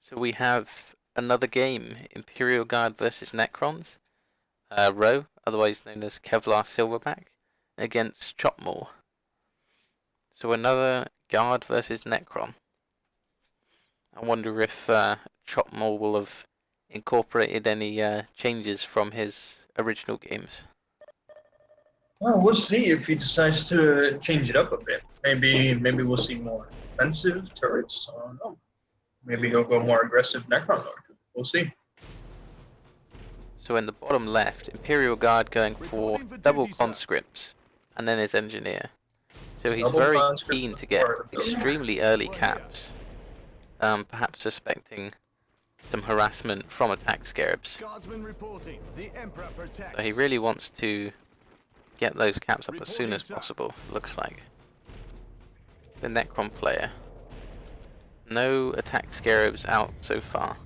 So we have another game, Imperial Guard versus Necrons, Row, otherwise known as Kevlar Silverback, against Chopmaul. So another Guard versus Necron. I wonder if Chopmaul will have incorporated any changes from his original games. Well, we'll see if he decides to change it up a bit. Maybe we'll see more offensive turrets. I don't know. Maybe he'll go more aggressive Necron Lord. We'll see. So in the bottom left, Imperial Guard going for double conscripts and then his engineer. So he's Double very conscript keen to get part of the building. extremely early caps, perhaps suspecting some harassment from attack scarabs. So he really wants to get those caps up as soon as possible, looks like. The Necron player. No attack scarabs out so far.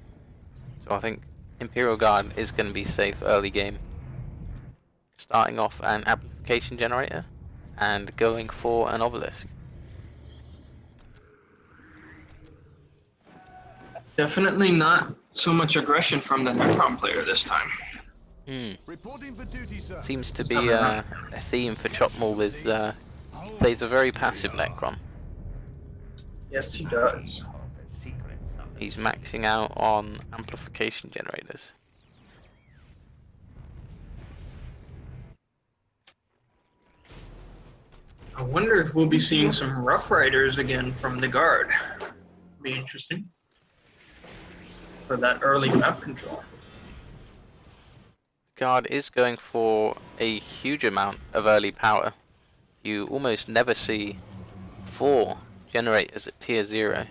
So I think Imperial Guard is going to be safe early game. Starting off an amplification generator and going for an obelisk. Definitely not so much aggression from the Necron player this time. Seems to be a theme for Chopmaul is he plays a very passive Necron. Yes, he does. He's maxing out on amplification generators. I wonder if we'll be seeing some Rough Riders again from the Guard. Be interesting. For that early map control. Guard is going for a huge amount of early power. You almost never see 4 generators at tier 0.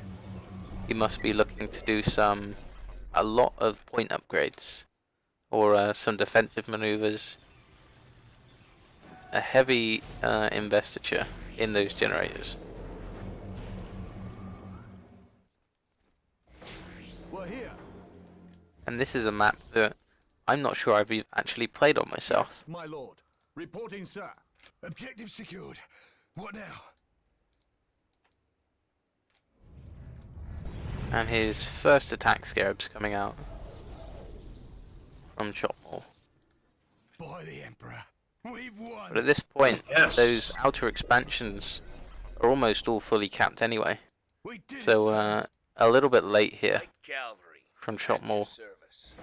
You must be looking to do a lot of point upgrades or some defensive maneuvers. A heavy investiture in those generators. And this is a map that I'm not sure I've actually played on myself. Yes, my lord. Reporting, sir. Objective secured. What now? And his first attack scarab's coming out from Chopmaul. By the Emperor, we've won. But at this point, Yes. those outer expansions are almost all fully capped anyway. We did So a little bit late here Cavalry from Chopmaul. service.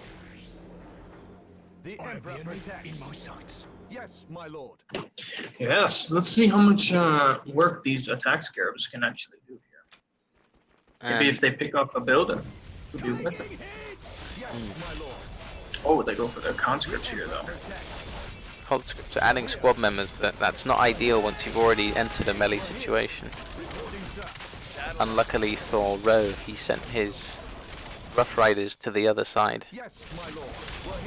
The Emperor protects. In my sights. Yes, my lord. Yes, let's see how much work these attack scarabs can actually do here. Maybe if they pick up a builder, could be with it. Yes, my lord. Oh, they go for their conscripts here though. Conscripts are adding squad members, but that's not ideal once you've already entered a melee situation. Unluckily for Rowe, he sent his Rough Riders to the other side. Yes, my lord.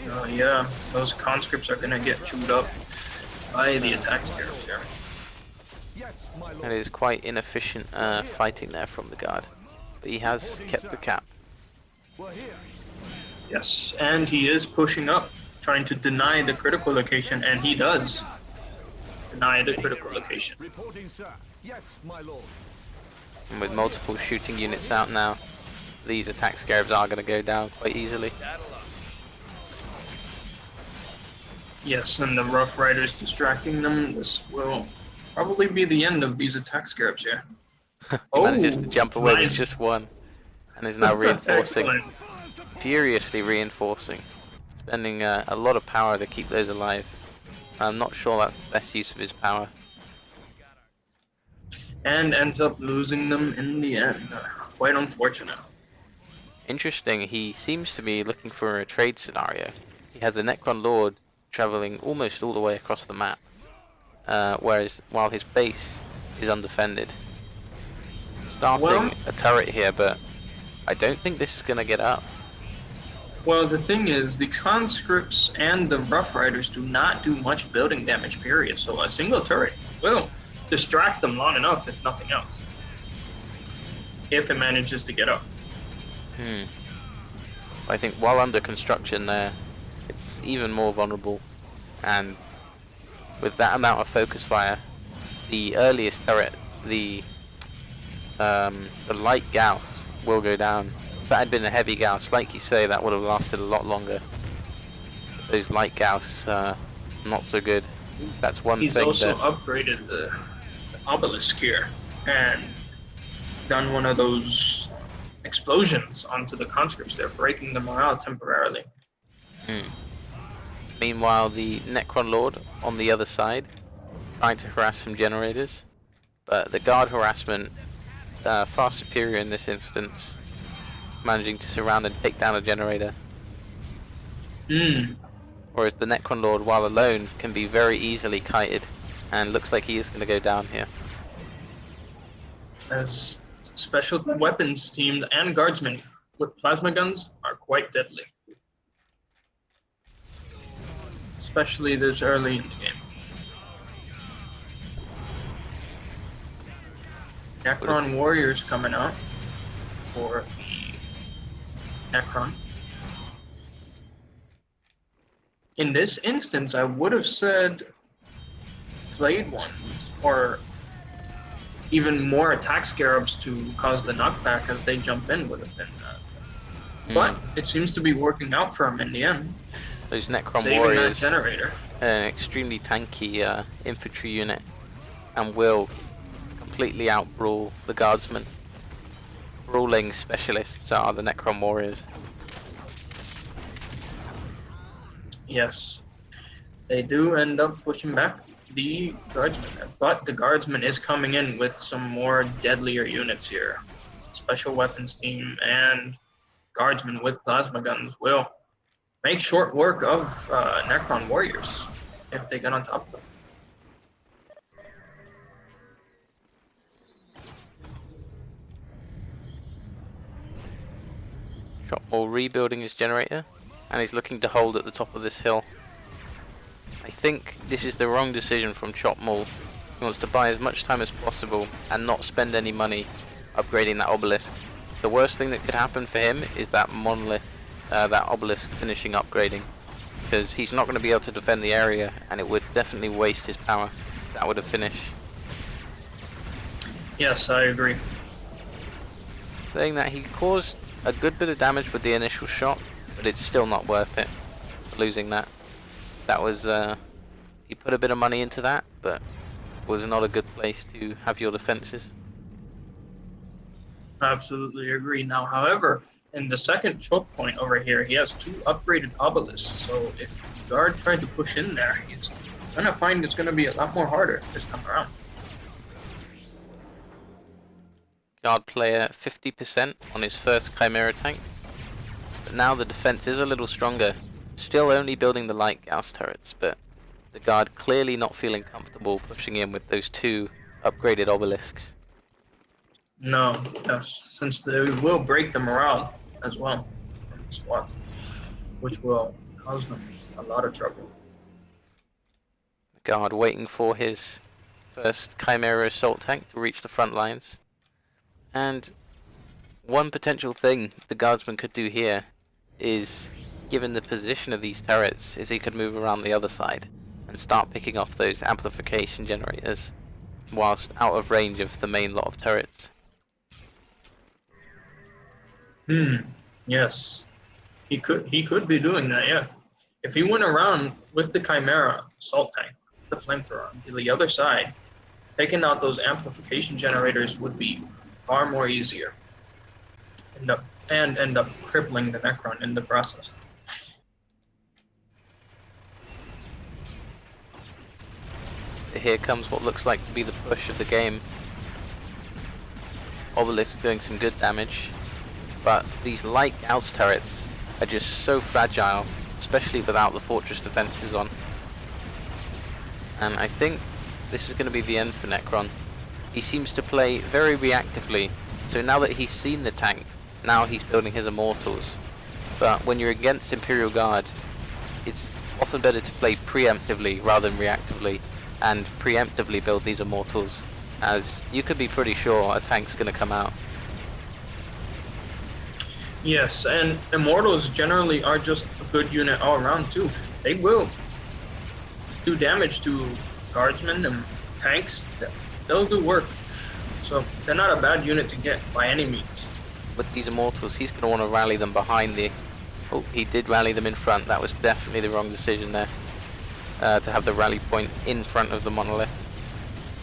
We're here. Yeah, those conscripts are gonna get chewed up by the attack scarabs here. Yes, my It lord. is quite inefficient fighting there from the guard. But he has kept the cap. We're here. Yes, and he is pushing up, trying to deny the critical location, and he does deny the critical location. Reporting, sir. Yes, my lord. And with multiple shooting units out now, these attack scarabs are going to go down quite easily. Yes, and the Rough Riders distracting them. This will probably be the end of these attack scarabs here. He manages to jump away with nice. just one, and is now reinforcing, Excellent. furiously reinforcing, spending a lot of power to keep those alive. I'm not sure that's the best use of his power. And ends up losing them in the end. Quite unfortunate. Interesting, he seems to be looking for a trade scenario. He has a Necron Lord travelling almost all the way across the map, while his base is undefended. Starting a turret here, but I don't think this is going to get up. Well, the thing is, the conscripts and the Rough Riders do not do much building damage, period. So a single turret will distract them long enough, if nothing else. If it manages to get up. I think while under construction there, it's even more vulnerable, and with that amount of focus fire, the earliest turret, the light Gauss, will go down that had been a heavy Gauss, like you say, that would have lasted a lot longer. Those light Gauss, not so good. That's one He's thing also that... upgraded the obelisk here and done one of those explosions onto the conscripts. They're breaking the morale temporarily. Meanwhile, the Necron Lord on the other side, trying to harass some generators. But the guard harassment, far superior in this instance, managing to surround and take down a generator. Whereas the Necron Lord, while alone, can be very easily kited, and looks like he is going to go down here. As special weapons teams and guardsmen with plasma guns are quite deadly. Especially this early in the game. Necron warriors coming out for the Necron. In this instance, I would have said flayed ones, or even more attack scarabs to cause the knockback as they jump in would have been but it seems to be working out for him in the end. Those Necron Saving warriors, that generator. an extremely tanky infantry unit, and will completely outbrawl the guardsmen. Brawling specialists are the Necron warriors. Yes, they do end up pushing back the guardsman, but the guardsman is coming in with some more deadlier units here. Special weapons team and guardsmen with plasma guns will make short work of Necron warriors if they get on top of them. Chopmaul rebuilding his generator, and he's looking to hold at the top of this hill. I think this is the wrong decision from Chopmaul. He wants to buy as much time as possible and not spend any money upgrading that obelisk. The worst thing that could happen for him is that monolith, that obelisk finishing upgrading, because he's not going to be able to defend the area, and it would definitely waste his power if that would have finished. Yes, I agree. Saying that he caused a good bit of damage with the initial shot, but it's still not worth it, losing that. That was, he put a bit of money into that, but was not a good place to have your defenses. Absolutely agree. Now, however, in the second choke point over here, he has 2 upgraded obelisks, so if the guard tried to push in there, he's gonna find it's gonna be a lot more harder this time around. Guard player 50% on his first Chimera tank, but now the defense is a little stronger. Still only building the light Gauss turrets, but the guard clearly not feeling comfortable pushing in with those 2 upgraded obelisks. No, yes, since they will break the morale as well in the squad, which will cause them a lot of trouble. The guard waiting for his first Chimera assault tank to reach the front lines. And one potential thing the guardsman could do here is, given the position of these turrets, is he could move around the other side and start picking off those amplification generators whilst out of range of the main lot of turrets. Yes. He could be doing that, yeah. If he went around with the Chimera assault tank, the flamethrower to the other side, taking out those amplification generators would be far more easier. End up crippling the Necron in the process. Here comes what looks like to be the push of the game. Obelisk doing some good damage, but these light Gauss turrets are just so fragile, especially without the fortress defenses on. And I think this is going to be the end for Necron. He seems to play very reactively, so now that he's seen the tank, now he's building his immortals. But when you're against Imperial Guard, it's often better to play preemptively rather than reactively, and preemptively build these immortals, as you could be pretty sure a tank's going to come out. Yes, and Immortals generally are just a good unit all around too. They will do damage to guardsmen and tanks. They'll do work. So they're not a bad unit to get by any means. with these Immortals, he's going to want to rally them behind the... Oh, he did rally them in front. That was definitely the wrong decision there. To have the rally point in front of the Monolith.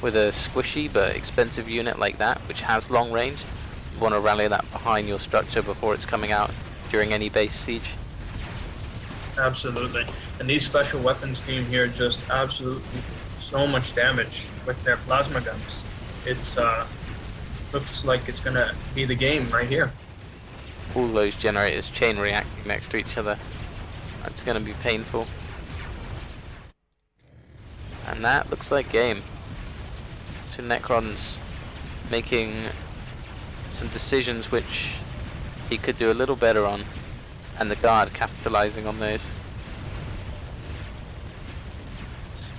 With a squishy but expensive unit like that, which has long range, you want to rally that behind your structure before it's coming out during any base siege. Absolutely. And these special weapons team here just absolutely so much damage with their plasma guns. It's looks like it's gonna be the game right here. All those generators chain reacting next to each other. That's going to be painful. And that looks like game. So Necrons making some decisions which he could do a little better on, and the guard capitalizing on those.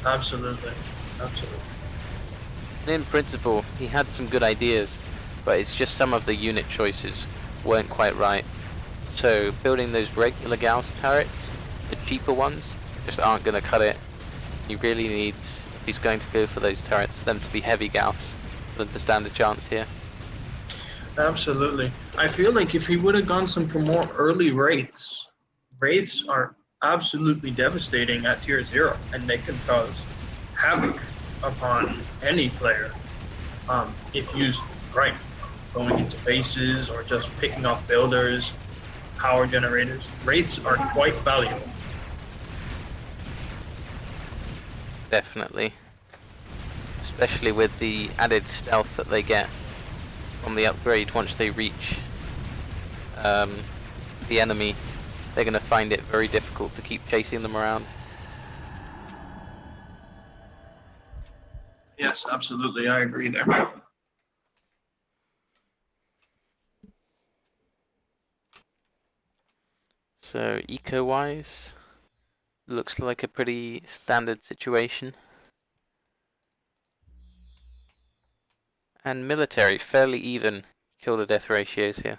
Absolutely. Absolutely. In principle, he had some good ideas, but it's just some of the unit choices weren't quite right. So building those regular Gauss turrets, the cheaper ones, just aren't going to cut it. He really needs, if he's going to go for those turrets, for them to be heavy Gauss, for them to stand a chance here. Absolutely. I feel like if he would have gone for more early Wraiths, Wraiths are absolutely devastating at tier 0, and they can cause havoc upon any player if used right. Going into bases or just picking off builders, power generators. Wraiths are quite valuable. Definitely. Especially with the added stealth that they get from the upgrade once they reach the enemy. They're going to find it very difficult to keep chasing them around. Yes, absolutely. I agree there. So eco-wise, looks like a pretty standard situation. And military, fairly even kill to death ratios here.